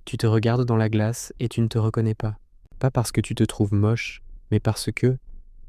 Tu te regardes dans la glace et tu ne te reconnais pas. Pas parce que tu te trouves moche, mais parce que,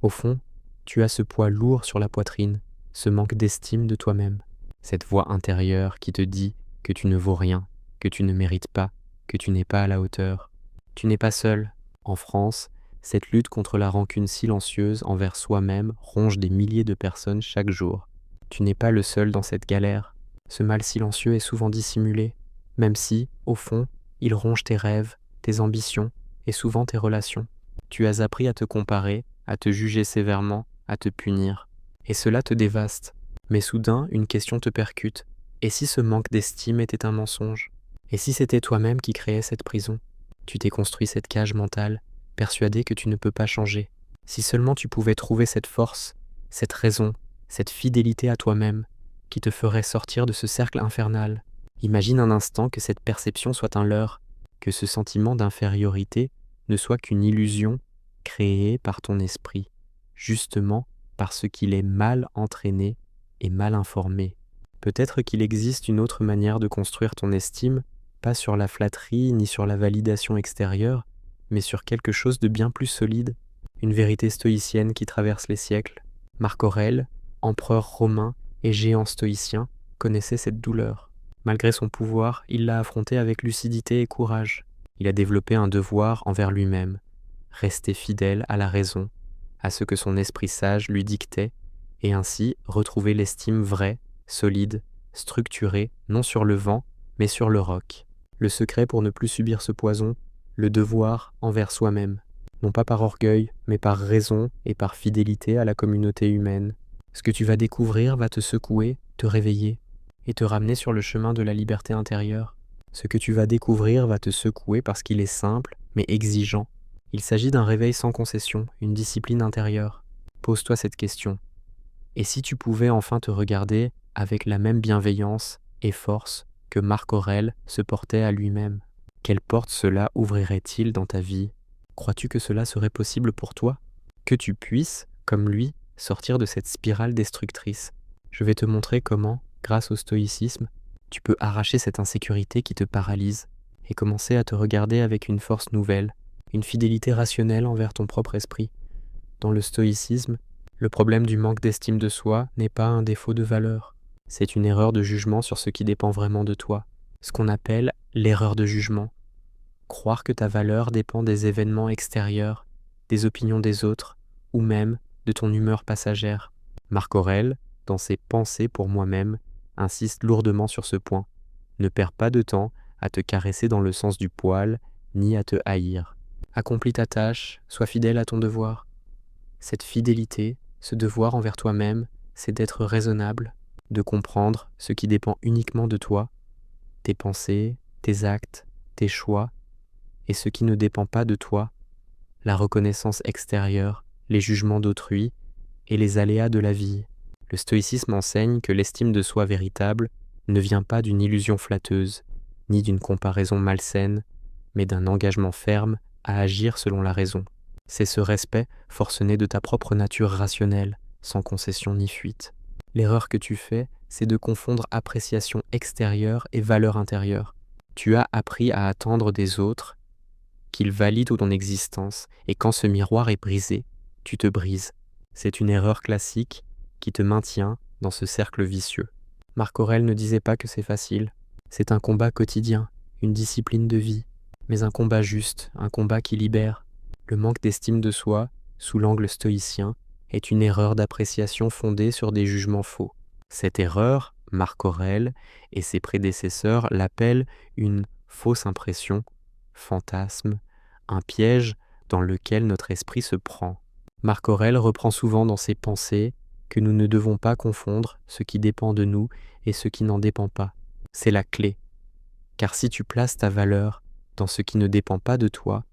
au fond, tu as ce poids lourd sur la poitrine, ce manque d'estime de toi-même. Cette voix intérieure qui te dit que tu ne vaux rien, que tu ne mérites pas, que tu n'es pas à la hauteur. Tu n'es pas seul. En France, cette lutte contre la rancune silencieuse envers soi-même ronge des milliers de personnes chaque jour. Tu n'es pas le seul dans cette galère. Ce mal silencieux est souvent dissimulé, même si, au fond, il ronge tes rêves, tes ambitions et souvent tes relations. Tu as appris à te comparer, à te juger sévèrement, à te punir. Et cela te dévaste. Mais soudain, une question te percute. Et si ce manque d'estime était un mensonge? Et si c'était toi-même qui créais cette prison? Tu t'es construit cette cage mentale, persuadé que tu ne peux pas changer. Si seulement tu pouvais trouver cette force, cette raison, cette fidélité à toi-même, qui te ferait sortir de ce cercle infernal. Imagine un instant que cette perception soit un leurre, que ce sentiment d'infériorité ne soit qu'une illusion créée par ton esprit, justement parce qu'il est mal entraîné et mal informé. Peut-être qu'il existe une autre manière de construire ton estime, pas sur la flatterie ni sur la validation extérieure, mais sur quelque chose de bien plus solide, une vérité stoïcienne qui traverse les siècles. Marc Aurèle, empereur romain et géant stoïcien, connaissait cette douleur. Malgré son pouvoir, il l'a affrontée avec lucidité et courage. Il a développé un devoir envers lui-même, rester fidèle à la raison, à ce que son esprit sage lui dictait, et ainsi retrouver l'estime vraie, solide, structurée, non sur le vent, mais sur le roc. Le secret pour ne plus subir ce poison, le devoir envers soi-même, non pas par orgueil, mais par raison et par fidélité à la communauté humaine. Ce que tu vas découvrir va te secouer, te réveiller, et te ramener sur le chemin de la liberté intérieure. Ce que tu vas découvrir va te secouer parce qu'il est simple, mais exigeant. Il s'agit d'un réveil sans concession, une discipline intérieure. Pose-toi cette question. Et si tu pouvais enfin te regarder avec la même bienveillance et force que Marc Aurèle se portait à lui-même? Quelle porte cela ouvrirait-il dans ta vie? Crois-tu que cela serait possible pour toi? Que tu puisses, comme lui, sortir de cette spirale destructrice. Je vais te montrer comment, grâce au stoïcisme, tu peux arracher cette insécurité qui te paralyse et commencer à te regarder avec une force nouvelle, une fidélité rationnelle envers ton propre esprit. Dans le stoïcisme, le problème du manque d'estime de soi n'est pas un défaut de valeur, c'est une erreur de jugement sur ce qui dépend vraiment de toi, ce qu'on appelle l'erreur de jugement. Croire que ta valeur dépend des événements extérieurs, des opinions des autres, ou même de ton humeur passagère. Marc Aurèle, dans ses Pensées pour moi-même, insiste lourdement sur ce point. Ne perds pas de temps à te caresser dans le sens du poil, ni à te haïr. Accomplis ta tâche, sois fidèle à ton devoir. Cette fidélité, ce devoir envers toi-même, c'est d'être raisonnable, de comprendre ce qui dépend uniquement de toi, tes pensées, tes actes, tes choix, et ce qui ne dépend pas de toi, la reconnaissance extérieure, les jugements d'autrui et les aléas de la vie. Le stoïcisme enseigne que l'estime de soi véritable ne vient pas d'une illusion flatteuse, ni d'une comparaison malsaine, mais d'un engagement ferme à agir selon la raison. C'est ce respect forcené de ta propre nature rationnelle, sans concession ni fuite. L'erreur que tu fais, c'est de confondre appréciation extérieure et valeur intérieure. Tu as appris à attendre des autres qu'ils valident ton existence, et quand ce miroir est brisé, tu te brises. C'est une erreur classique qui te maintient dans ce cercle vicieux. Marc Aurèle ne disait pas que c'est facile. C'est un combat quotidien, une discipline de vie, mais un combat juste, un combat qui libère. Le manque d'estime de soi, sous l'angle stoïcien, est une erreur d'appréciation fondée sur des jugements faux. Cette erreur, Marc Aurèle et ses prédécesseurs l'appellent une fausse impression, fantasme, un piège dans lequel notre esprit se prend. Marc Aurèle reprend souvent dans ses Pensées que nous ne devons pas confondre ce qui dépend de nous et ce qui n'en dépend pas. C'est la clé. Car si tu places ta valeur dans ce qui ne dépend pas de toi,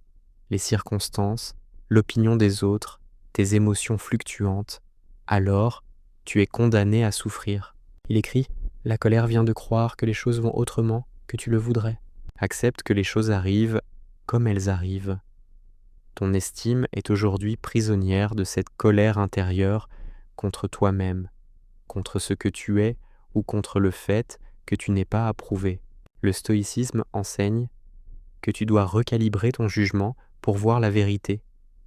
les circonstances, l'opinion des autres, tes émotions fluctuantes, alors tu es condamné à souffrir. Il écrit « La colère vient de croire que les choses vont autrement que tu le voudrais. Accepte que les choses arrivent comme elles arrivent. Ton estime est aujourd'hui prisonnière de cette colère intérieure contre toi-même, contre ce que tu es ou contre le fait que tu n'es pas approuvé. Le stoïcisme enseigne que tu dois recalibrer ton jugement pour voir la vérité.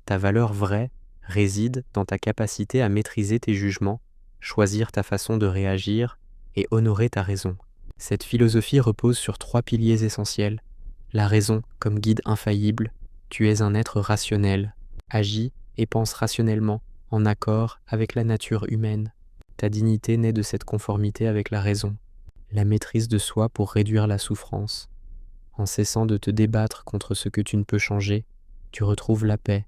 Ta valeur vraie réside dans ta capacité à maîtriser tes jugements, choisir ta façon de réagir et honorer ta raison. Cette philosophie repose sur 3 piliers essentiels. La raison comme guide infaillible. Tu es un être rationnel. Agis et pense rationnellement, en accord avec la nature humaine. Ta dignité naît de cette conformité avec la raison. La maîtrise de soi pour réduire la souffrance. En cessant de te débattre contre ce que tu ne peux changer, tu retrouves la paix.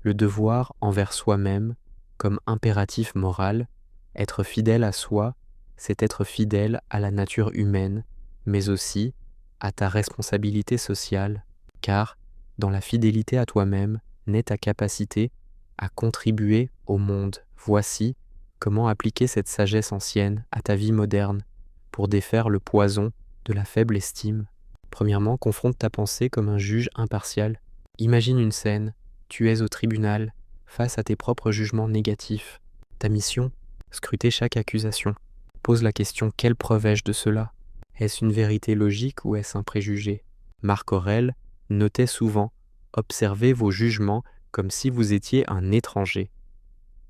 Le devoir envers soi-même, comme impératif moral, être fidèle à soi, c'est être fidèle à la nature humaine, mais aussi à ta responsabilité sociale, car dans la fidélité à toi-même naît ta capacité à contribuer au monde. Voici comment appliquer cette sagesse ancienne à ta vie moderne pour défaire le poison de la faible estime. Premièrement, confronte ta pensée comme un juge impartial. Imagine une scène, tu es au tribunal, face à tes propres jugements négatifs. Ta mission, scruter chaque accusation. Pose la question, quelle preuve ai-je de cela? Est-ce une vérité logique ou est-ce un préjugé? Marc Aurèle notait souvent, observez vos jugements comme si vous étiez un étranger.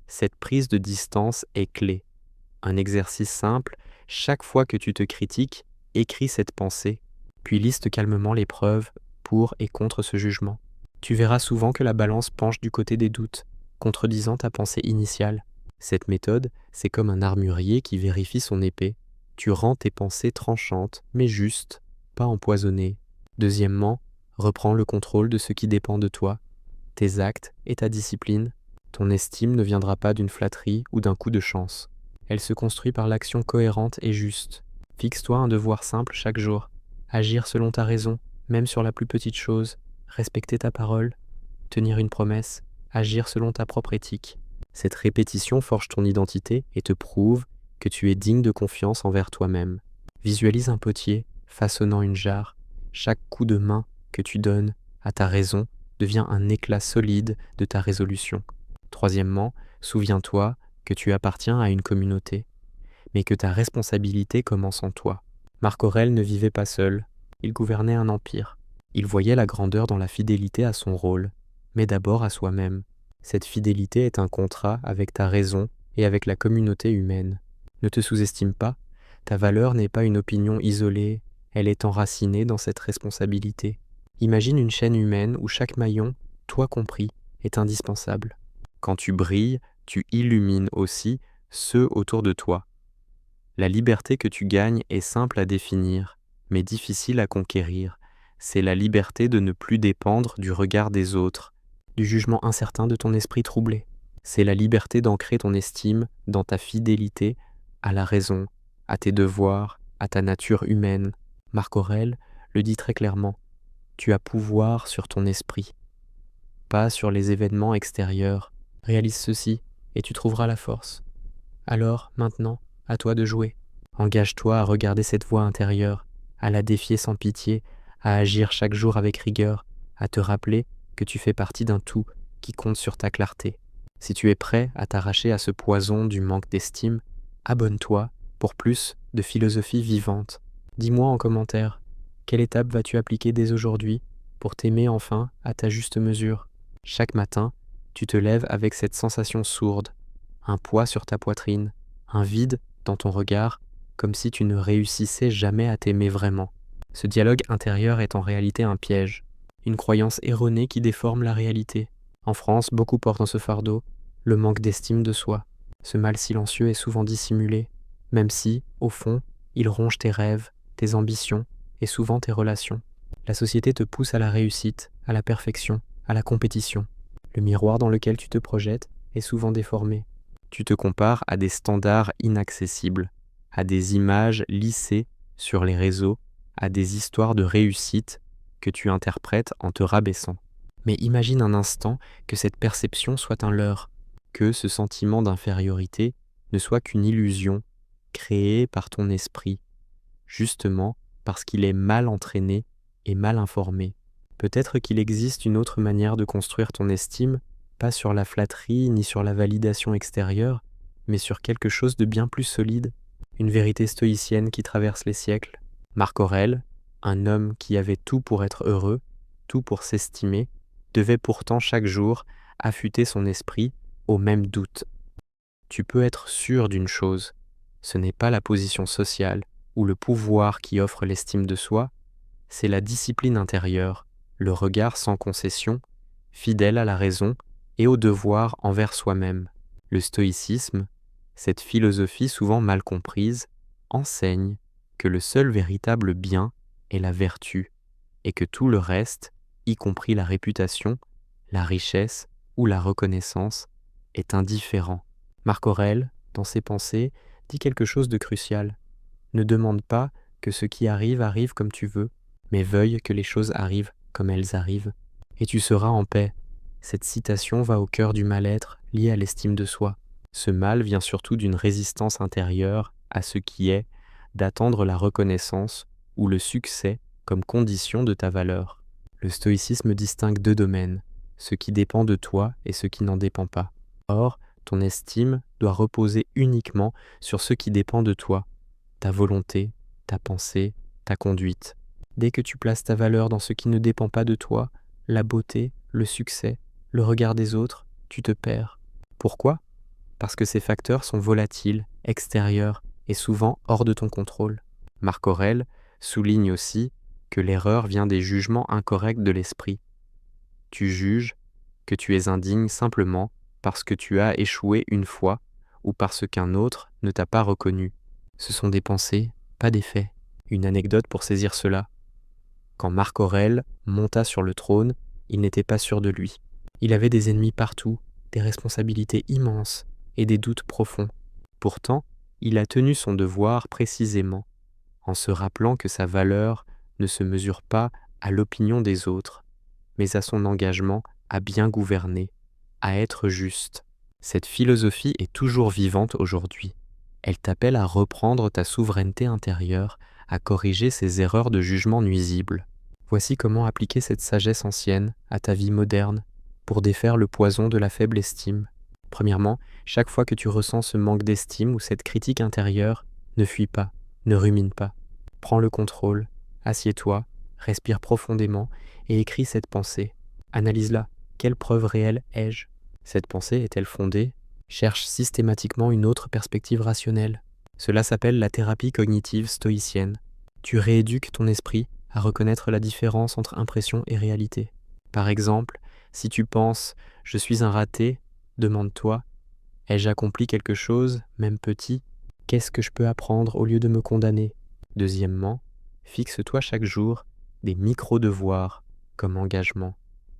Cette prise de distance est clé. Un exercice simple, chaque fois que tu te critiques, écris cette pensée, puis liste calmement les preuves pour et contre ce jugement. Tu verras souvent que la balance penche du côté des doutes, contredisant ta pensée initiale. Cette méthode, c'est comme un armurier qui vérifie son épée. Tu rends tes pensées tranchantes, mais justes, pas empoisonnées. Deuxièmement, reprends le contrôle de ce qui dépend de toi, tes actes et ta discipline. Ton estime ne viendra pas d'une flatterie ou d'un coup de chance. Elle se construit par l'action cohérente et juste. Fixe-toi un devoir simple chaque jour. Agir selon ta raison, même sur la plus petite chose. Respecter ta parole. Tenir une promesse. Agir selon ta propre éthique. Cette répétition forge ton identité et te prouve que tu es digne de confiance envers toi-même. Visualise un potier façonnant une jarre. Chaque coup de main que tu donnes à ta raison devient un éclat solide de ta résolution. Troisièmement, souviens-toi que tu appartiens à une communauté, mais que ta responsabilité commence en toi. Marc Aurèle ne vivait pas seul, il gouvernait un empire. Il voyait la grandeur dans la fidélité à son rôle, mais d'abord à soi-même. Cette fidélité est un contrat avec ta raison et avec la communauté humaine. Ne te sous-estime pas, ta valeur n'est pas une opinion isolée, elle est enracinée dans cette responsabilité. Imagine une chaîne humaine où chaque maillon, toi compris, est indispensable. Quand tu brilles, tu illumines aussi ceux autour de toi. La liberté que tu gagnes est simple à définir, mais difficile à conquérir. C'est la liberté de ne plus dépendre du regard des autres, du jugement incertain de ton esprit troublé. C'est la liberté d'ancrer ton estime dans ta fidélité à la raison, à tes devoirs, à ta nature humaine. Marc Aurèle le dit très clairement, tu as pouvoir sur ton esprit, pas sur les événements extérieurs. Réalise ceci et tu trouveras la force. Alors, maintenant, à toi de jouer. Engage-toi à regarder cette voix intérieure, à la défier sans pitié, à agir chaque jour avec rigueur, à te rappeler que tu fais partie d'un tout qui compte sur ta clarté. Si tu es prêt à t'arracher à ce poison du manque d'estime, abonne-toi pour plus de philosophie vivante. Dis-moi en commentaire, quelle étape vas-tu appliquer dès aujourd'hui pour t'aimer enfin à ta juste mesure? Chaque matin, tu te lèves avec cette sensation sourde, un poids sur ta poitrine, un vide dans ton regard, comme si tu ne réussissais jamais à t'aimer vraiment. Ce dialogue intérieur est en réalité un piège, une croyance erronée qui déforme la réalité. En France, beaucoup portent en ce fardeau le manque d'estime de soi. Ce mal silencieux est souvent dissimulé, même si, au fond, il ronge tes rêves, tes ambitions et souvent tes relations. La société te pousse à la réussite, à la perfection, à la compétition. Le miroir dans lequel tu te projettes est souvent déformé. Tu te compares à des standards inaccessibles, à des images lissées sur les réseaux, à des histoires de réussite que tu interprètes en te rabaissant. Mais imagine un instant que cette perception soit un leurre, que ce sentiment d'infériorité ne soit qu'une illusion créée par ton esprit, justement parce qu'il est mal entraîné et mal informé. Peut-être qu'il existe une autre manière de construire ton estime, pas sur la flatterie ni sur la validation extérieure, mais sur quelque chose de bien plus solide, une vérité stoïcienne qui traverse les siècles. Marc Aurèle, un homme qui avait tout pour être heureux, tout pour s'estimer, devait pourtant chaque jour affûter son esprit au même doute. Tu peux être sûr d'une chose, ce n'est pas la position sociale ou le pouvoir qui offre l'estime de soi, c'est la discipline intérieure, le regard sans concession, fidèle à la raison et au devoir envers soi-même. Le stoïcisme, cette philosophie souvent mal comprise, enseigne que le seul véritable bien est la vertu et que tout le reste, y compris la réputation, la richesse ou la reconnaissance, est indifférent. Marc Aurèle, dans ses pensées, dit quelque chose de crucial. Ne demande pas que ce qui arrive arrive comme tu veux, mais veuille que les choses arrivent comme elles arrivent, et tu seras en paix. Cette citation va au cœur du mal-être lié à l'estime de soi. Ce mal vient surtout d'une résistance intérieure à ce qui est, d'attendre la reconnaissance ou le succès comme condition de ta valeur. Le stoïcisme distingue deux domaines, ce qui dépend de toi et ce qui n'en dépend pas. Or, ton estime doit reposer uniquement sur ce qui dépend de toi, ta volonté, ta pensée, ta conduite. Dès que tu places ta valeur dans ce qui ne dépend pas de toi, la beauté, le succès, le regard des autres, tu te perds. Pourquoi ? Parce que ces facteurs sont volatiles, extérieurs et souvent hors de ton contrôle. Marc Aurèle souligne aussi que l'erreur vient des jugements incorrects de l'esprit. Tu juges que tu es indigne simplement parce que tu as échoué une fois ou parce qu'un autre ne t'a pas reconnu. Ce sont des pensées, pas des faits. Une anecdote pour saisir cela. Quand Marc Aurèle monta sur le trône, il n'était pas sûr de lui. Il avait des ennemis partout, des responsabilités immenses et des doutes profonds. Pourtant, il a tenu son devoir précisément, en se rappelant que sa valeur ne se mesure pas à l'opinion des autres, mais à son engagement à bien gouverner, à être juste. Cette philosophie est toujours vivante aujourd'hui. Elle t'appelle à reprendre ta souveraineté intérieure, à corriger ces erreurs de jugement nuisibles. Voici comment appliquer cette sagesse ancienne à ta vie moderne pour défaire le poison de la faible estime. Premièrement, chaque fois que tu ressens ce manque d'estime ou cette critique intérieure, ne fuis pas, ne rumine pas. Prends le contrôle, assieds-toi, respire profondément et écris cette pensée. Analyse-la. Quelle preuve réelle ai-je ? Cette pensée est-elle fondée ? Cherche systématiquement une autre perspective rationnelle. Cela s'appelle la thérapie cognitive stoïcienne. Tu rééduques ton esprit à reconnaître la différence entre impression et réalité. Par exemple, si tu penses « je suis un raté », demande-toi « ai-je accompli quelque chose, même petit ? Qu'est-ce que je peux apprendre au lieu de me condamner ?» Deuxièmement, fixe-toi chaque jour des micro-devoirs comme engagement.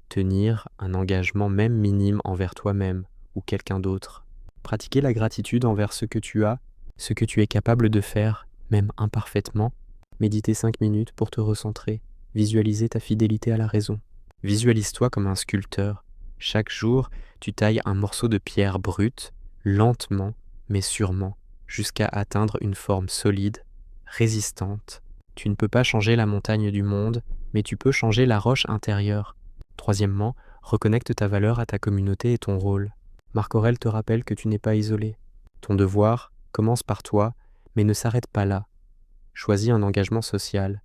Tenir un engagement même minime envers toi-même ou quelqu'un d'autre. Pratiquer la gratitude envers ce que tu as, ce que tu es capable de faire, même imparfaitement. Méditer 5 minutes pour te recentrer. Visualiser ta fidélité à la raison. Visualise-toi comme un sculpteur. Chaque jour, tu tailles un morceau de pierre brute, lentement mais sûrement, jusqu'à atteindre une forme solide, résistante. Tu ne peux pas changer la montagne du monde, mais tu peux changer la roche intérieure. Troisièmement, reconnecte ta valeur à ta communauté et ton rôle. Marc Aurèle te rappelle que tu n'es pas isolé. Ton devoir commence par toi, mais ne s'arrête pas là. Choisis un engagement social.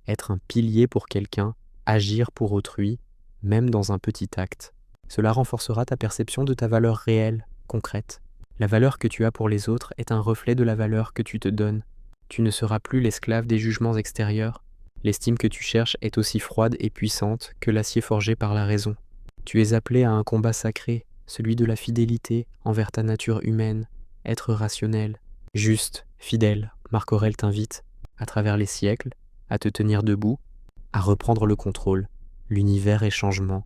Être un pilier pour quelqu'un, agir pour autrui, même dans un petit acte. Cela renforcera ta perception de ta valeur réelle, concrète. La valeur que tu as pour les autres est un reflet de la valeur que tu te donnes. Tu ne seras plus l'esclave des jugements extérieurs. L'estime que tu cherches est aussi froide et puissante que l'acier forgé par la raison. Tu es appelé à un combat sacré, celui de la fidélité envers ta nature humaine, être rationnel, juste, fidèle. Marc Aurèle t'invite, à travers les siècles, à te tenir debout, à reprendre le contrôle. L'univers est changement.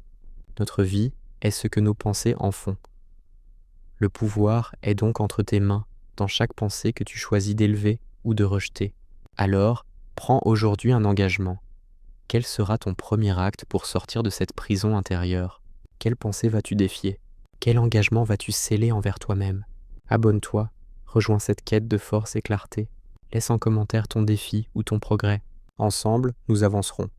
Notre vie est ce que nos pensées en font. Le pouvoir est donc entre tes mains, dans chaque pensée que tu choisis d'élever ou de rejeter. Alors, prends aujourd'hui un engagement. Quel sera ton premier acte pour sortir de cette prison intérieure ? Quelle pensée vas-tu défier ? Quel engagement vas-tu sceller envers toi-même ? Abonne-toi, rejoins cette quête de force et clarté. Laisse en commentaire ton défi ou ton progrès. Ensemble, nous avancerons.